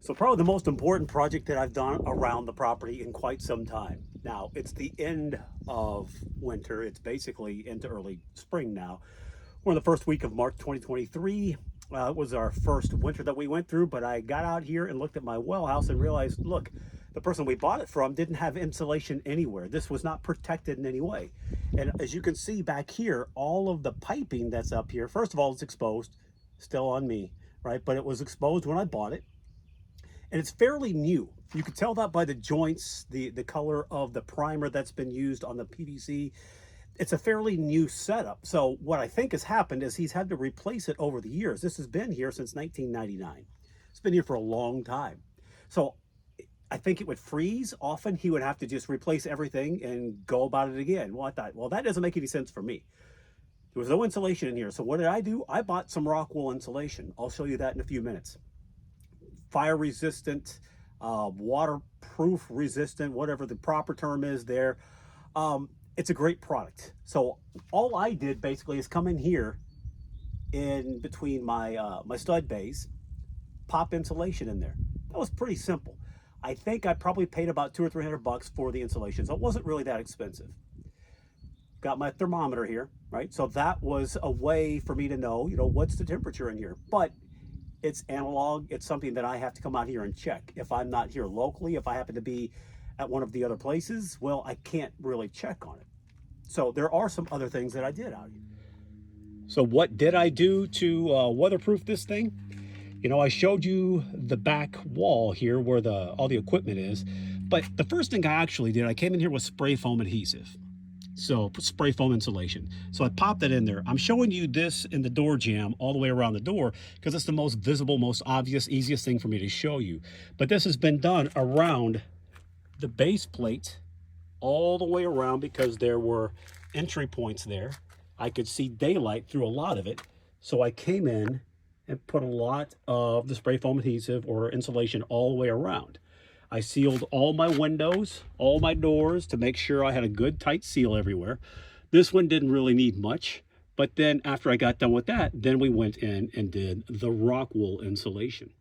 So probably the most important project that I've done around the property in quite some time. Now, it's the end of winter. It's basically into early spring now. We're in the first week of March 2023. It was our first winter that we went through, but I got out here and looked at my well house and realized, look, the person we bought it from didn't have insulation anywhere. This was not protected in any way. And as you can see back here, all of the piping that's up here, first of all, it's exposed, still on me, right? But it was exposed when I bought it. And it's fairly new. You can tell that by the joints, the color of the primer that's been used on the PVC. It's a fairly new setup. So what I think has happened is he's had to replace it over the years. This has been here since 1999. It's been here for a long time. So I think it would freeze. Often he would have to just replace everything and go about it again. Well, I thought, well, that doesn't make any sense for me. There was no insulation in here. So what did I do? I bought some Rockwool insulation. I'll show you that in a few minutes. Fire resistant, waterproof resistant, whatever the proper term is there. It's a great product. So all I did basically is come in here in between my my stud bays, pop insulation in there. That was pretty simple. I think I probably paid about $200 or $300 for the insulation, so it wasn't really that expensive. Got my thermometer here, right? So that was a way for me to know, what's the temperature in here. But it's analog. It's something that I have to come out here and check. If I'm not here locally, if I happen to be at one of the other places, well, I can't really check on it. So there are some other things that I did out here. So what did I do to weatherproof this thing? I showed you the back wall here where all the equipment is, but the first thing I actually did, I came in here with spray foam adhesive. So spray foam insulation. So I popped that in there. I'm showing you this in the door jamb all the way around the door because it's the most visible, most obvious, easiest thing for me to show you. But this has been done around the base plate all the way around because there were entry points there. I could see daylight through a lot of it. So I came in and put a lot of the spray foam adhesive or insulation all the way around. I sealed all my windows, all my doors to make sure I had a good tight seal everywhere. This one didn't really need much, but then after I got done with that, then we went in and did the Rockwool insulation.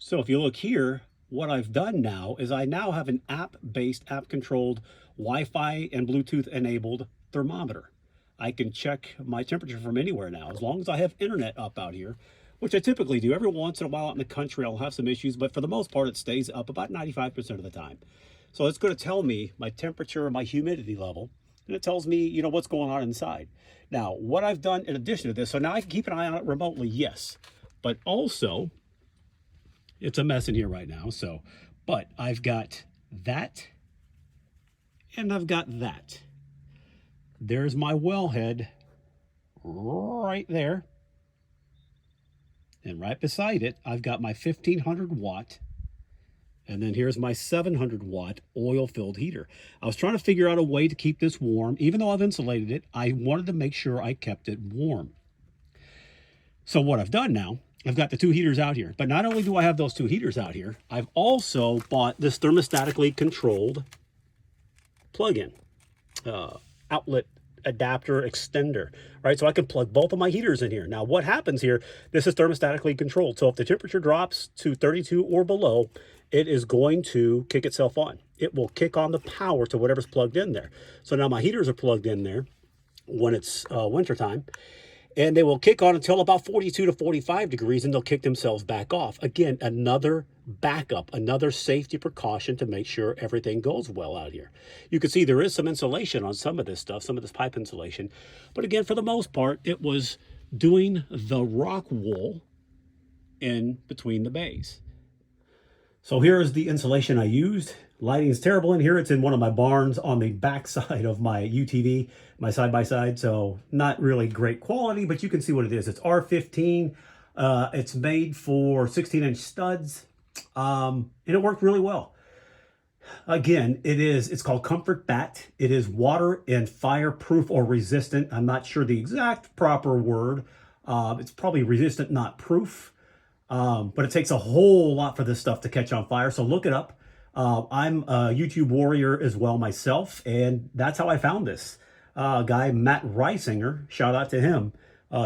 So if you look here, what I've done now is I now have an app-based, app-controlled, Wi-Fi and Bluetooth-enabled thermometer. I can check my temperature from anywhere now, as long as I have internet up out here, which I typically do. Every once in a while out in the country, I'll have some issues, but for the most part, it stays up about 95% of the time. So it's going to tell me my temperature, my humidity level, and it tells me, what's going on inside. Now, what I've done in addition to this, so now I can keep an eye on it remotely, yes, but also, it's a mess in here right now, but I've got that, and I've got that. There's my wellhead right there. And right beside it, I've got my 1500 watt, and then here's my 700 watt oil-filled heater. I was trying to figure out a way to keep this warm. Even though I've insulated it, I wanted to make sure I kept it warm. So what I've done now, I've got the two heaters out here. But not only do I have those two heaters out here, I've also bought this thermostatically controlled plug-in outlet adapter extender, right? So I can plug both of my heaters in here. Now what happens here, this is thermostatically controlled. So if the temperature drops to 32 or below, it is going to kick itself on. It will kick on the power to whatever's plugged in there. So now my heaters are plugged in there when it's wintertime, and they will kick on until about 42 to 45 degrees, and they'll kick themselves back off. Again, another backup, another safety precaution to make sure everything goes well out here. You can see there is some insulation on some of this stuff, some of this pipe insulation. But again, for the most part, it was doing the Rockwool in between the bays. So here is the insulation I used. Lighting is terrible in here. It's in one of my barns on the back side of my UTV, my side-by-side, so not really great quality, but you can see what it is. It's R15. It's made for 16-inch studs, and it worked really well. Again, it's called Comfort Bat. It is water and fireproof or resistant. I'm not sure the exact proper word. It's probably resistant, not proof, but it takes a whole lot for this stuff to catch on fire, so look it up. I'm a YouTube warrior as well myself, and that's how I found this guy, Matt Reisinger. Shout out to him,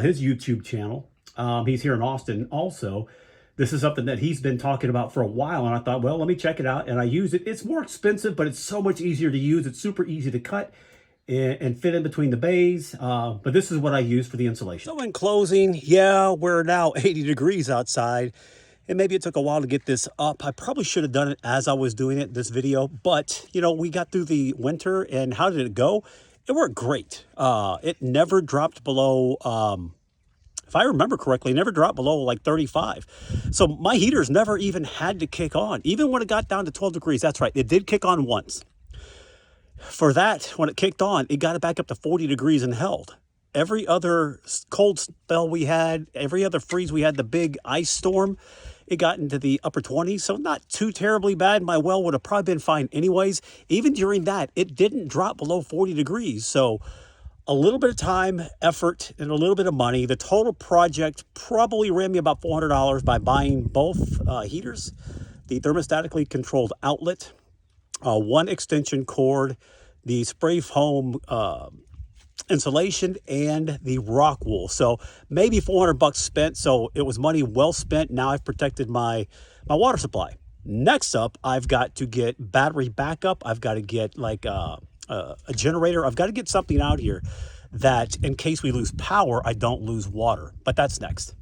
his YouTube channel. He's here in Austin also. This is something that he's been talking about for a while, and I thought, well, let me check it out. And I use it. It's more expensive, but it's so much easier to use. It's super easy to cut and fit in between the bays. But this is what I use for the insulation. So in closing, yeah, we're now 80 degrees outside. And maybe it took a while to get this up. I probably should have done it as I was doing it, this video. But, you know, we got through the winter, and how did it go? It worked great. It never dropped below, if I remember correctly, never dropped below like 35. So my heaters never even had to kick on. Even when it got down to 12 degrees, that's right, it did kick on once. For that, when it kicked on, it got it back up to 40 degrees and held. Every other cold spell we had, every other freeze we had, the big ice storm, it got into the upper 20s, so not too terribly bad. My well would have probably been fine anyways. Even during that, it didn't drop below 40 degrees. So a little bit of time, effort, and a little bit of money. The total project probably ran me about $400 by buying both heaters, the thermostatically controlled outlet, one extension cord, the spray foam insulation, and the Rockwool. So maybe 400 bucks spent. So it was money well spent. Now I've protected my water supply. Next up, I've got to get battery backup. I've got to get like a generator. I've got to get something out here that in case we lose power, I don't lose water. But that's next.